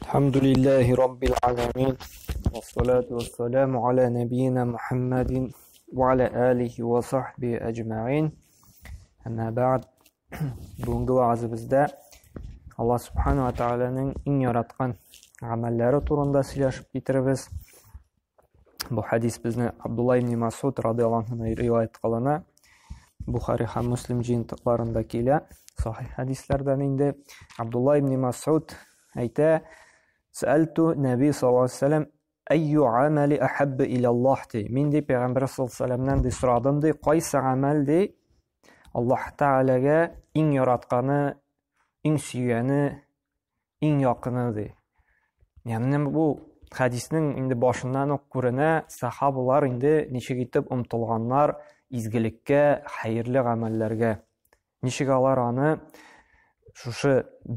الحمد لله رب العالمين والصلاة والسلام على نبينا محمد وعلى آله وصحبه أجمعين. أما بعد, bugungi va'zimizda Alloh subhanahu va taolaning eng yaratgan amallari to'g'risida so'zlashib ketiramiz. Bu hadis bizni Abdullah ibn Mas'ud radhiyallohu anhu rivoyat qilina. Buxoriy ham Muslim jinoyatlarida kelgan sahih hadislardan endi Abdullah ibn Mas'ud ayta: "Sa'altu Nabiy sallallohu alayhi vasallam ayyu amali ahabba ila Alloh" de. Men de payg'ambar sallallohu alayhi vasallamdan de so'radim de, qaysi amal de Alloh taolaga eng yaratgani, eng suygani, eng yaqini de. Ya'ni bu hadisning endi boshidan o'q ko'rina, sahobalar endi nechga yetib umtilganlar izgilikka, xayrli amallarga. Nechga ular uni shu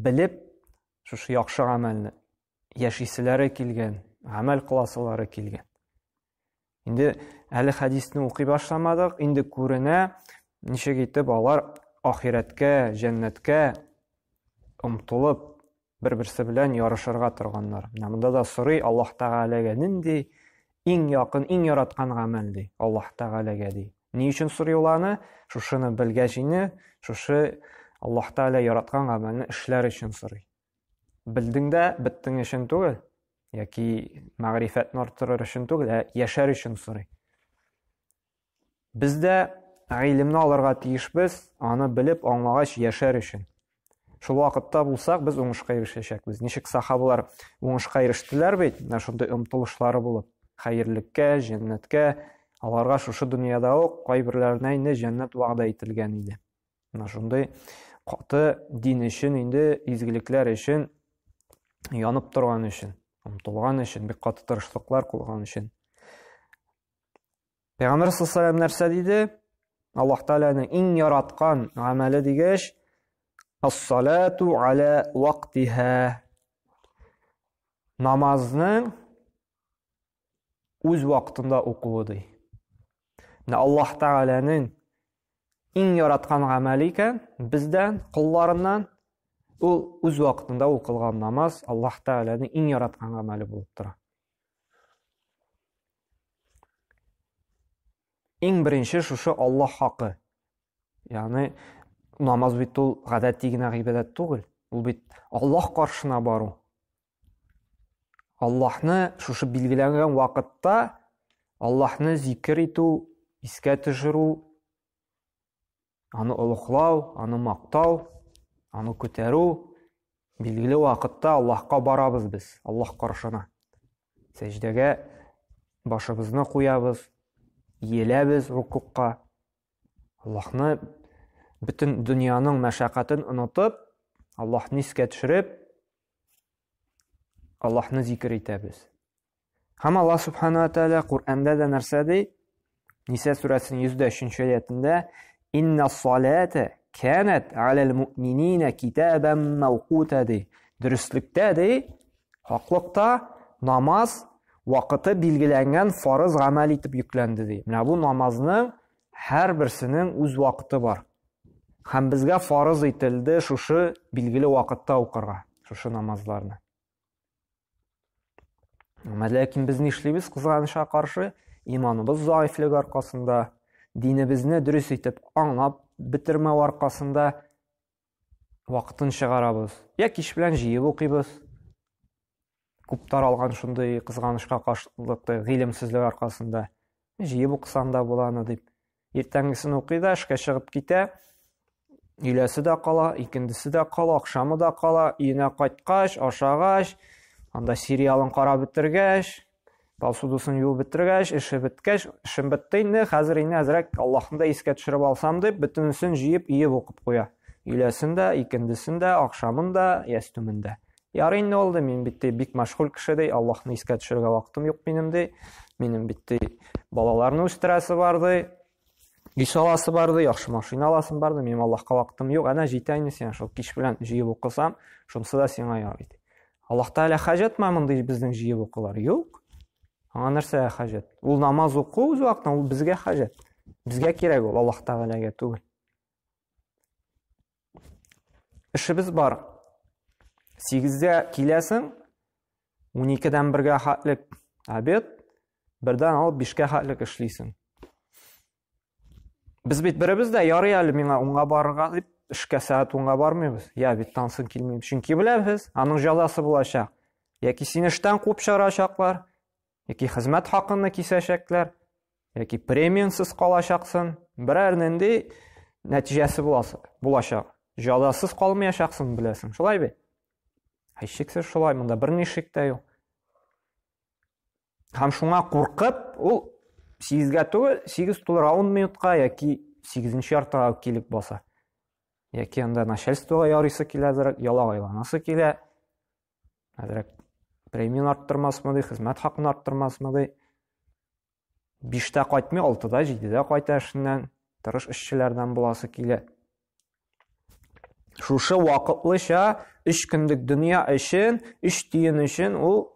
bilib, shu yaxshi amalni yashaysilari kelgan, amal qilasilari kelgan. Endi hali hadisni o'qiy boshlamadik, endi ko'rina nechga yetib ular oxiratga, jannatga umtilib bir-birisi bilan yarashirga turganlar. Bunda da so'ray Alloh taolaga nindi eng yaqin, eng yaratgan amal de Alloh taolaga de. Ni uchun so'raylarni? Shuni bilgachini, shu Alloh taolo yaratgan amalni ishlar uchun so'ray. Bildingda bitting uchun tug'il yoki ma'rifatni orttirir uchun tug'il, yashar uchun so'ray. Bizda ilmni olirga tiyishmiz, uni bilib, anglagach yashar uchun. Shu vaqtda bo'lsak, biz o'ngishga erishacakmiz. Nechik sahobalar o'ngishga erishdilar bit, mana shunday umtilishlari bo'lib, xayrlikka, jannatga, ularga shu dunyoda o'q qaybirlarına endi jannat va'da etilgan edi. Mana shunday qoti din uchun, endi izgiliklar uchun yonib turgan uchun, umtilgan uchun, bir qati tirishliklar qilgan uchun. Payg'ambar sollallohu alayhi vasallam narsa deydi? Alloh taolaning eng yaratgan amali degach, as-salatu ala vaqtiha. Namazning o'z vaqtida o'quvdi. Alloh taolaning eng yaratgan amali ekan, bizdan, qullaridan u o'z vaqtida o'qilgan namoz Alloh taolaning eng yaratgan amali bo'lib turadi. Eng birinchi shu Alloh haqi. Ya'ni namoz bit ul g'adatligina ibodat tug'il. U bit Alloh qarshina boru. Allohni shu belgilangan vaqtda Allohni zikr etu, esga tushiru, uni ulug'lov, uni maqtov, uni ko'taru, belgili vaqtda Allohga boramiz biz, Alloh qarshina. Sajdaga boshimizni qo'yamiz, yelamiz rukuqqa. Allohni bütün dunyoning mashaqqatini unutib, Allohni esga tushirib, Allohni zikr etamiz. Ham Alloh subhanahu va taolo Qur'onda da narsa deydi. Nisa surasining 103-oyatida Inna-s-solata kanat 'alal mu'minina kitaban mawquta de. Durustlikda de, haqliqda namoz vaqti belgilangan farz amal etib yuklandi de. Mana bu namozning har birisining o'z vaqti bor. Ham bizga farz etildi shu belgili vaqtda o'qirga, shu namozlarni. Lekin biz ne ishlaymiz? Qizg'anishga qarshi iymonimiz zaifligi orqasida, dinimizni durust etib anglab bitirma orqasida vaqtni chiqaramiz. Yoki ish bilan jiyib o'qiymiz. Ko'p taralgan shunday qizg'anishga qarshilikda ilmsizlik orqasida jiyib o'qisanda bo'ladi deb. Ertangisini o'qiydi, ishga chiqib keta, uylasida qola, ikindisida qola, oqshomida qola, uyina qaytqach, oshag'ach, anda serialni qarab bitirgach, Balsudusini yuvib bitirgach, ishi bitgach, ishim bitdi endi, hozir endi azrak Allohni da esga tushirib olsam deb, butinisini jiyib, uyib o'qib qo'ya. Uylasinda, ikindisida, oqshomida, yastumida. Yari endi oldi, men bitta bik mashg'ul kishiday, Allohni esga tushirga vaqtim yo'q menimda. Mening bitta bolalarni o'stirasi bordi, ish olasi bordi, yaxshi mashina olasim bordi, men Allohga vaqtim yo'q. Ana jitayni sen shu ish bilan jiyib o'qisam, shunisi da senga yaraydi. Alloh taolo hajatmi bunday bizning jiyib o'qilar? Yo'q. Ana narsa hajat. U namoz o'qu o'z vaqtida u bizga hajat. Bizga kerak ol, Alloh taolaga tug'il. Ishimiz bor. 8'de kelasin, 12-дән 1-гә хәтлек обед, 1-дән алып 5-кә хәтлек эшлисең. Біз бит беребез дә ярый әле миңа 10-га барырга дип, эшкә сәгать 10-га бармыйбыз. Я бит тансын килмим. Чөнки беләбез, аның җәзасы булачак. Яки сине эштән куып чыгарачаклар, яки хезмәт хакын кисәчәкләр, яки премиянсыз калачаксың. Берәр нинди нәтиҗәсе булачак. Җәзасыз калмаячаксың, беләсең. Шулай бит? Һичшиксез шулай, монда берни шик тә юк. Һәм шуңа куркып, ул 8-гә түгел, 8:10 минутка яки 8-нче яртыга килеп баса. Яки анда начальствога ярыйсы киләдер, ялагайланасы килә. Әзрәк премияны арттырмасмы, хезмәт хакын арттырмасмы. 5-тә кайтмый, 6-да, 7-дә кайта эшеннән, тырыш эшчеләрдән буласы килә. Шушы вакытлыча 3 көнлек дөнья өчен, 3 тиен өчен ул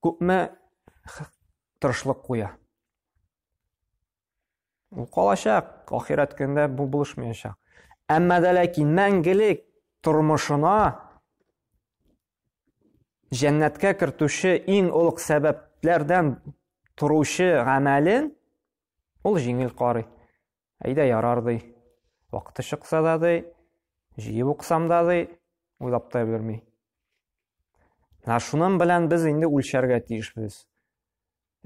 күпме тырышлык куя. Ул калачак, ахират көндә бу булышмаячак. Әмма дә ләкин мәңгелек тормышына җәннәткә кертүче иң олуг сәбәпләрдән торучы гамәлен ул җиңел карый. Әйдә ярар ди. Вакыты чыкса да ди, җыеп уксам да ди, уйлап та белмий. Шуның белән без инде үлчәргә тиешбез.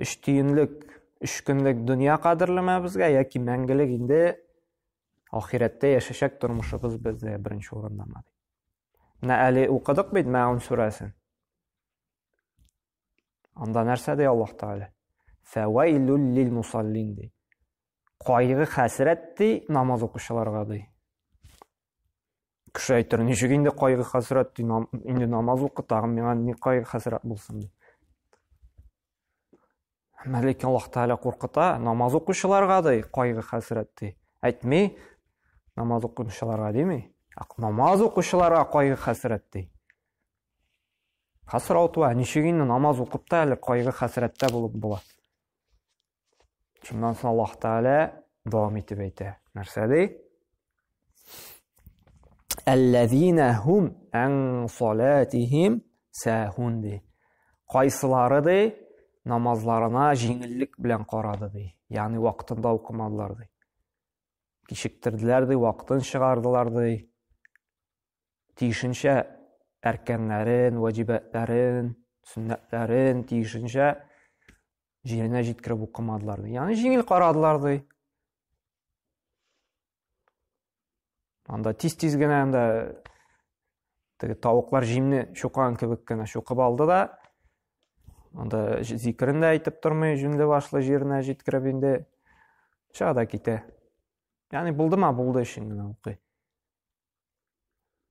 3 тиенлек, 3 көнлек дөнья кадерлеме безгә, яки мәңгелек инде ахирәттә яшәшәк тормышыбыз бездә беренче урындамы. Менә әле укыдык бит Мәгъун сүрәсен. Анда нәрсә ди Аллаһ Тәгалә? Фәвәйлүл лил мусаллин ди. Кайгы хәсрәт ди намаз укучыларга ди. Кеше әйтер, ничек инде кайгы хәсрәт ди, инде намаз укы, тагын миңа ни кайгы хәсрәт булсын ди. Мәлик Аллаһ Тәгалә куркыта, намаз укучыларга ди кайгы хәсрәт ди. Әйтми, намаз укучыларга дими. Намаз укучыларга кайгы хәсрәт ди. Хәсрәт ва ничек инде намаз укып та әле кайгы хәсрәттә булып була. Шуннан соң Аллаһ Тәгалә дәвам итеп әйтә. Нәрсә ди? Әлләзина хум ан салатихим сахун ди. Кайсылары ди намазларына җиңеллек белән карады ди. Ягъни вакытында укымадылар ди. Кичектерделәр ди, вакытын чыгардылар ди. Тиешенчә әркәннәрен, ваҗибатларын, сөннәтләрен тиешенчә җиренә җиткереп укымадылар ди. Ягъни җиңел карадылар ди. Анда тиз-тиз генә анда тавыклар җимне шукан кебек кенә шукып алды да, анда зикрен дә әйтеп тормый, җүнле башлы җиренә җиткереп инде чыга китә. Ягъни булдымы, булды өчен генә укый.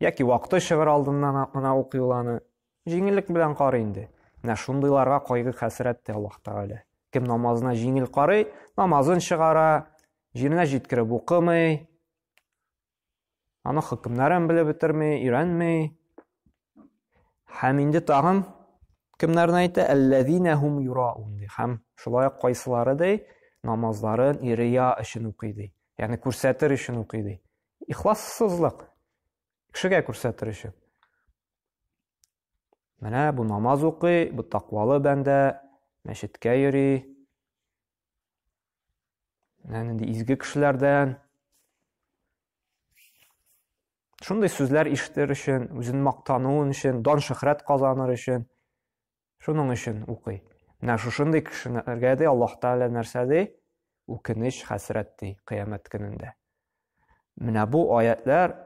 Яки вакыты чыгар алдыннан гына укый уланы җиңеллек белән карый инде. Менә шундыйларга кайгы хәсрәт ди Аллаһ Тәгалә. Кем намазына җиңел карый, намазын чыгара, җиренә җиткереп укымый, аны хөкемнәрен белеп бетермей, өйрәнмей. Һәм инде тагын кемнәрне әйтә? Әлләзина хум юраун ди. Һәм шулай кайсылары ди намазларын рия өчен укый ди. Ягъни күрсәтер өчен укый ди. Ихлассызлык. Кешегә күрсәтер өчен. Менә бу намаз укый, бу тақвалы бәндә, мәчеткә йөри. Менә изге кешеләрдән шундый сүзләр ишетер өчен, үзен мактануын өчен, дан шөһрәт казаныр өчен, шуның өчен укый. Менә шушындый кешеләргә дә Аллаһ Тәгалә нәрсә ди? Үкенеч, хәсрәт ди кыямәт көнендә. Менә бу аятлар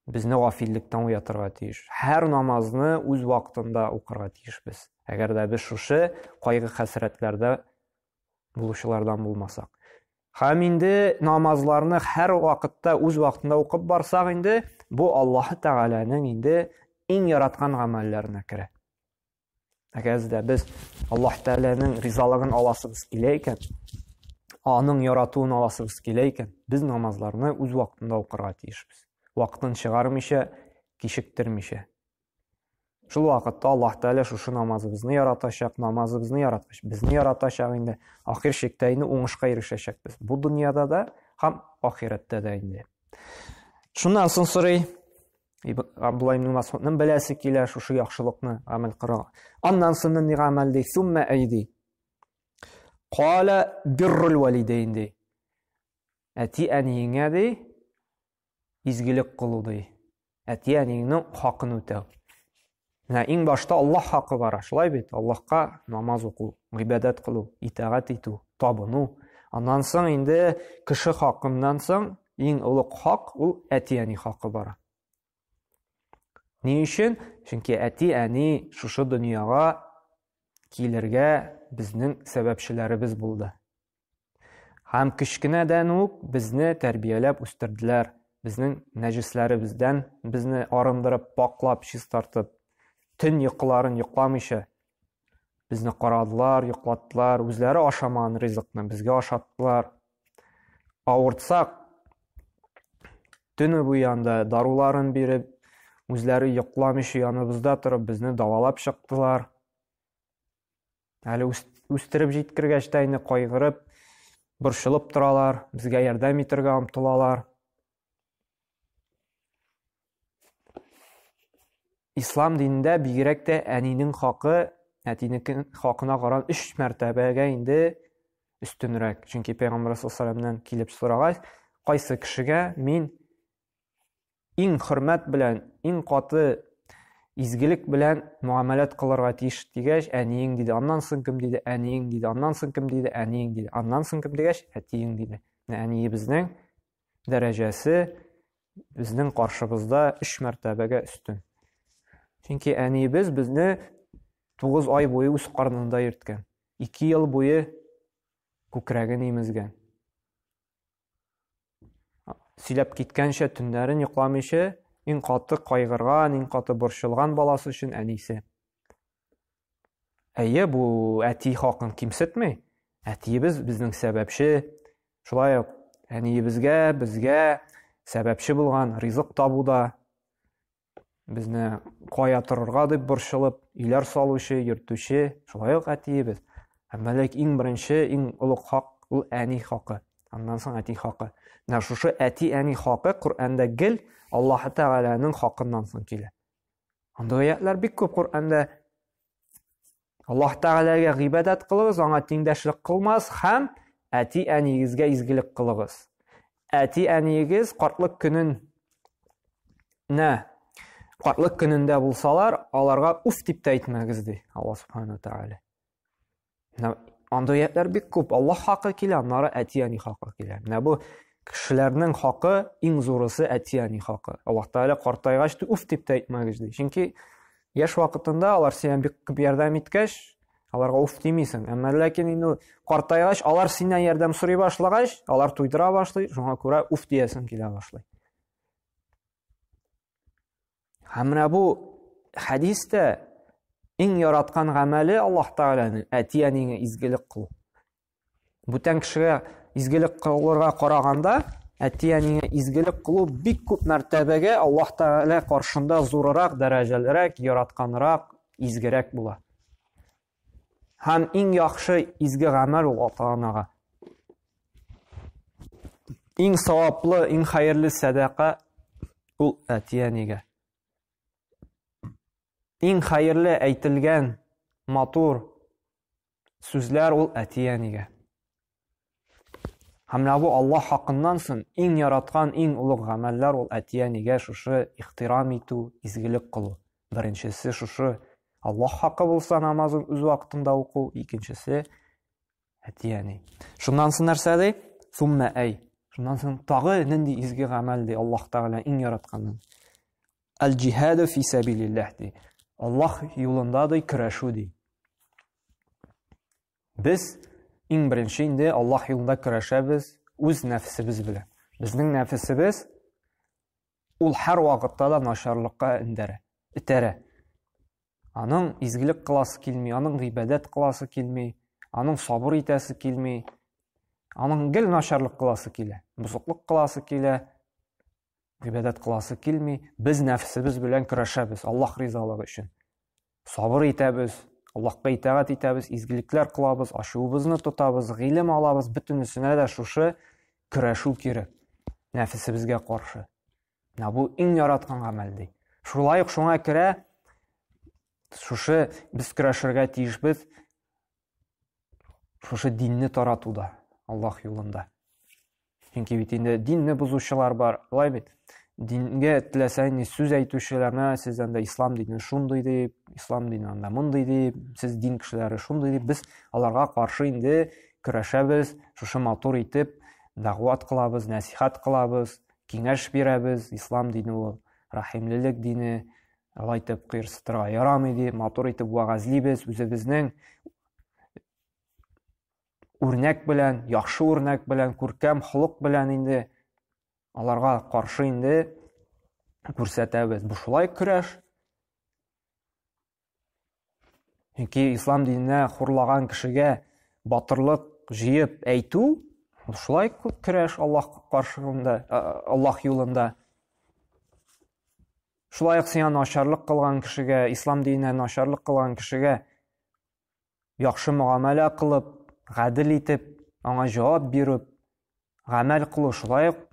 безне гафиллектән уятырга тиеш. Һәр намазны үз вакытында укырга тиешбез. Әгәр дә без шушы кайгы хәсрәтләрдә булучылардан булмасак. Һәм инде намазларны һәр вакытта үз вакытында укып барсак инде, бу Аллаһ Тәгаләнең инде иң яраткан гамәлләренә керә. Әгәр дә без Аллаһ Тәгаләнең ризалыгын аласыбыз килә икән, аның яратуын аласыбыз килә икән, без намазларны үз вакытында укырга тиешбез. Вакытын чыгармыйча, кичектермичә. Шул вакытта Аллаһ Тәгалә шушы намазыбызны яратачак, намазыбызны яраткач, безне яратачак инде, ахир чиктә инде уңышка ирешәчәкбез. Бу дөньяда да һәм ахирәттә дә инде. Шуннан соң сорый: Абдулла ибн Мас'удның беләсе килә шушы яхшылыкны гамәл кырга. Аннан соң ни гамәл ди? Сумма айди. Кала биррул валидейн ди. Әти әниеңә ди изгелек кылу ди. Әти әниеңнең хакын үтәү. Менә иң башта Аллаһ хакы бар, шулай бит? Аллаһка намаз уку, гыйбадат кылу, итаат итү, табыну. Аннан соң инде кеше хакыннан соң иң улуг хак ул әти әни хакы бара. Ни өчен? Чөнки әти әни шушы дөньяга килергә безнең сәбәпчеләребез булды. Һәм кичкенәдән үк безне тәрбияләп үстерделәр. Безнең нәҗесләребездән безне арындырып, паклап, чистартып, төн йокларын йокламыйча безне карадылар, йоклаттылар, үзләре ашамаган ризыкны безгә ашаттылар. Авыртсак төне буе анда даруларын биреп, үзләре йокламыйча яныбызда торып безне давалап чыктылар. Әле үстереп җиткергәч тә инде кайгырып, борчылып торалар, безгә ярдәм итәргә омтылалар. Ислам динендә бигрәк тә әнинең хакы, әтинең хакына карап 3 мәртәбәгә инде өстенрәк. Чөнки Пәйгамбәр саллаллаһу килеп сорагач, кайсы кешегә мин иң хөрмәт белән, иң каты изгелек белән муамалат кылырга тиеш дигәч, әниең диде. Аннан соң кем диде? Әниең диде. Аннан соң кем диде? Әниең диде. Аннан соң кем дигәч, әтиең диде. Әниебезнең дәрәҗәсе безнең каршыбызда 3 мәртәбәгә өстен. Чөнки әниебез безне 9 ай буе үз карнында йөрткән. 2 ел буе күкрәген имезгән. Сөйләп киткәнчә төннәрен йокламыйча, иң каты кайгырган, иң каты борчылган баласы өчен әнисе. Әйе, бу әти хакын кимсетми. Әтиебез безнең сәбәпче, шулай ук әниебезгә, безгә сәбәпче булган ризык табуда, безне кая торырга дип борчылып, үйләр салучы, йөртүче, шулай ук әтиебез. Әмма иң беренче, иң улуг хак ул әни хакы. Аннан соң әти хакы. Менә шушы әти әни хакы Коръәндә гел Аллаһ Тәгаләнең хакыннан соң килә. Анда аятлар бик күп Коръәндә. Аллаһ Тәгаләгә гыйбадат кылыгыз, аңа тиңдәшлек кылмас һәм әти әнигезгә изгелек кылыгыз. Әти әнигез картлык көнендә булсалар, аларга уф дип әйтмәгез ди Аллаһ Субханаһу Тәгалә. Анда аятлар бик күп. Аллаһ хакы килә, аннары әти әни хакы килә. Менә бу кешеләрнең хакы иң зурысы әти әни хакы. Аллаһ Тәгалә картайгач уф дип әйтмәгез ди. Чөнки яшь вакытында алар сиңа бик күп ярдәм иткәч, аларга уф димисең. Әмма ләкин инде картайгач, алар синнән ярдәм сорый башлагач, алар туйдыра башлый, шуңа күрә уф диәсең килә башлый. Һәм менә бу хадистә иң яраткан гамәле Аллаһ Тәгаләнең әти әнигә изгелек кылу. Бүтән кешегә изгелек кылырга караганда, әти әнигә изгелек кылу бик күп мәртәбәгә Аллаһ Тәгалә каршында зурырак, дәрәҗәлерәк, яратканрак, изгерәк була. Һәм иң яхшы изге гамәл ул ата-анага. Иң саваплы, иң хәерле садака ул әти әнигә. Иң хәерле әйтелгән матур сүзләр ул әти әнигә. Һәм бу Аллаһ хакыннан соң иң яраткан, иң улуг гамәлләр ул әти әнигә шушы ихтирам итү, изгелек кылу. Беренчесе шушы Аллаһ хакы булса намазын үз вакытында уку, икенчесе әти әни. Шуннан соң нәрсә ди? Сумма ай. Шуннан соң тагы нинди изге гамәл ди Аллаһ Тәгалә иң яратканын. Ал-җихаду фи сабилиллаһ ди. Аллаһ юлында ди көрәшү ди. Без иң беренче инде Аллаһ юлында көрәшәбез үз нәфсебез белән. Безнең нәфсебез ул һәр вакытта да начарлыкка итерә. Аның изгелек кыласы килми, аның гыйбадат кыласы килми, аның сабыр итәсе килми, аның гел начарлык кыласы килә, бузыклык кыласы килә, гыйбадат кыласы килми. Без нәфсебез белән көрәшәбез Аллаһ ризалыгы өчен. Сабыр итәбез, Аллаһка итаат итәбез, изгелекләр кылабыз, ачуыбызны тотабыз, гыйлем алабыз, бөтенесенә дә шушы көрәшү кирәк нәфсебезгә каршы. Бу иң яраткан гамәл ди. Шулай ук шуңа керә, шушы без көрәшергә тиешбез, шушы динне таратуда, Аллаһ юлында. Чөнки бит инде динне бузучылар бар, булай бит. Дингә теләсәң сүз әйтүчеләрне сез анда ислам дине шундый дип, ислам дине анда мондый дип, сез дин кешеләре шундый дип, без аларга каршы инде көрәшәбез, шушы матур итеп дәгъват кылабыз, насихат кылабыз, киңәш бирәбез. Ислам дине ул рәхимлелек дине, алай итеп кыерсытырга ярамый дип, матур итеп вәгазьлибез, үзебезнең үрнәк белән, яхшы үрнәк белән, күркәм холык белән инде аларга каршы инде күрсәтәбез. Бу шулай көрәш. Чөнки ислам диненә хурлаган кешегә батырлык җыеп әйтү, шулай көрәш Аллаһ каршысында, Аллаһ юлында. Шулай ук сиңа начарлык кылган кешегә, ислам диненә начарлык кылган кешегә яхшы муамәлә кылып, гадел итеп, аңа җавап биреп, гамәл кылу, шулай ук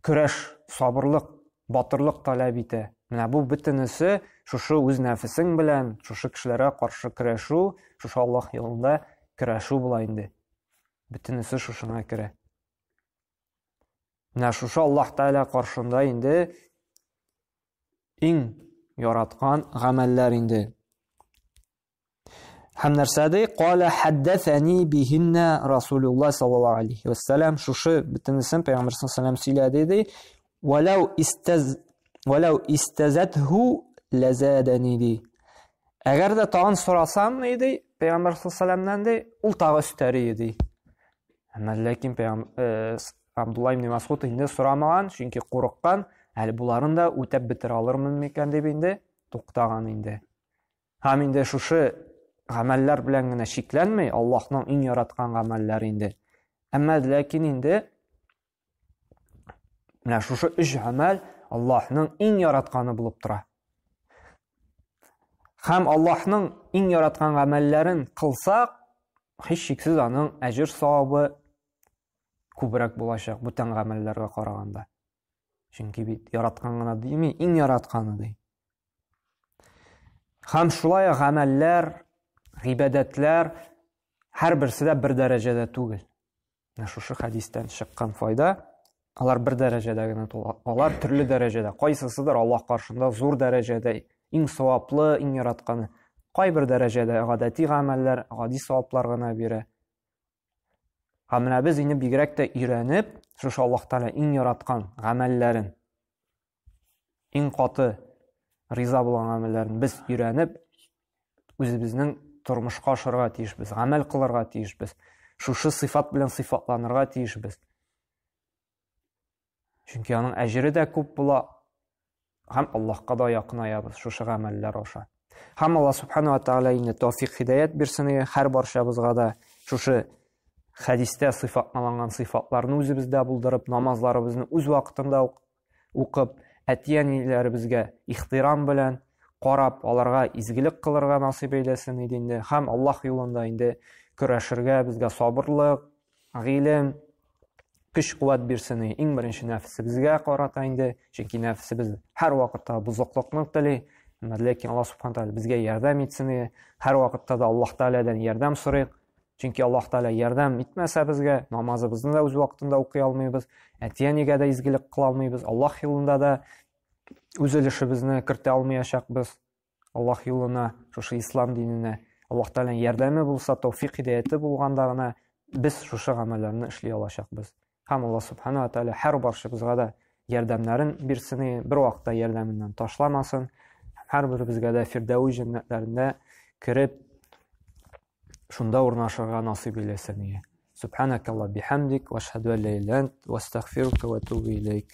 көрәш, сабырлык, батырлык таләп итә. Менә бу бөтенесе шушы үз нәфесең белән, шушы кешеләргә каршы көрәшү, шушы Аллаһ юлында көрәшү була инде. Бөтенесе шушына керә. Менә шушы Аллаһ Тәгалә каршында инде иң яраткан гамәлләр инде. Һәм нәрсәдә кала хаддәсәни бихинна Расулуллаһ саллаллаһу алейхи ва саллям, шушы бөтенесен Пәйгамбәр саллаллаһу алейхи ва саллям сөйләде ди. Валау истазатху лазадани ди. Әгәр дә тагын сорасам ди, Пәйгамбәр саллаллаһу алейхи ва саллямнан ди, ул тагы өстәри ди. Ләкин Абдулла ибн Масгуд инде сорамаган, чөнки курыккан, әле буларын да үтәп бетерә алырмын микән дип инде туктаган инде. Һәм инде шушы гамәлләр белән генә шикләнмәй, Аллаһның иң яраткан гамәлләре инде. Әмма ләкин инде менә шушы өч гамәл Аллаһның иң яратканы булып тора. Һәм Аллаһның иң яраткан гамәлләрен кылсак, һичшиксез аның әҗр савабы күбрәк булачак бүтән гамәлләргә караганда. Чөнки бит яраткан гына дими, иң яратканы ди. Һәм шулай гамәлләр, гыйбадәтләр һәрберсе дә бер дәрәҗәдә түгел. Менә шушы хадистән чыккан файда, алар бер дәрәҗәдә генә тула. Алар төрле дәрәҗәдә, кайсысыдыр Аллаһ каршында зур дәрәҗәдә, иң саваплы, иң яратканы. Кайбер дәрәҗәдә гадәти гамәлләр, гади саваплар гына бирә. Һәм менә без инде бигрәк тә өйрәнеп, шушы Аллаһ Тәгалә иң яраткан гамәлләрен, иң каты риза булган гамәлләрен без өйрәнеп, үзебезнең тормышка ашырга тиешбез, гамәл кылырга тиешбез. Шушы сыйфат белән сыйфатланырга тиешбез. Чөнки аның әҗере дә күп була, һәм Аллаһка да якынаябыз шушы гамәлләр аша. Һәм Аллаһ Субханаһу ва Тәгалә инде тәүфик хидаят бирсен һәр барчабызга да шушы хадистә сыйфатланган сыйфатларны үзебездә булдырып, намазларыбызны үз вакытында укып, әти-әниләребезгә ихтирам белән карап, аларга изгелек кылырга насыйп әйләсен иде инде. Һәм Аллаһ юлында инде көрәшергә безгә сабырлык, гыйлем, көч-куәт бирсен. Иң беренче нәфсебезгә карата инде, чөнки нәфсебез һәр вакытта бузыклыкны тели. Ләкин Аллаһ Субханаһу ва Тәгалә безгә ярдәм итсен. Һәр вакытта да Аллаһ Тәгаләдән ярдәм сорыйк. Чөнки Аллаһ Тәгалә ярдәм итмәсә безгә, намазыбызны да үз вакытында укый алмыйбыз, әти-әнигә дә изгелек кыла алмыйбыз, Аллаһ юлында да үз өлешебезне кертә алмаячакбыз. Аллаһ юлына, шушы ислам диненә Аллаһ Тәгаләнең ярдәме булса, тәүфик хидаяты булганда гына без шушы гамәлләрне эшли алачакбыз. Һәм Аллаһ Субханаһу ва Тәгалә һәр барчабызга да ярдәмнәрен бирсен, бер вакытта ярдәменнән ташламасын. Һәрберебезгә дә фирдәүс җәннәтләрендә кирип шунда урнашырга насыйп эйләсен. Субханакалла бихамдик ва ашһаду ан ла илаха илля ант ва астагфирука ва атубу илейк.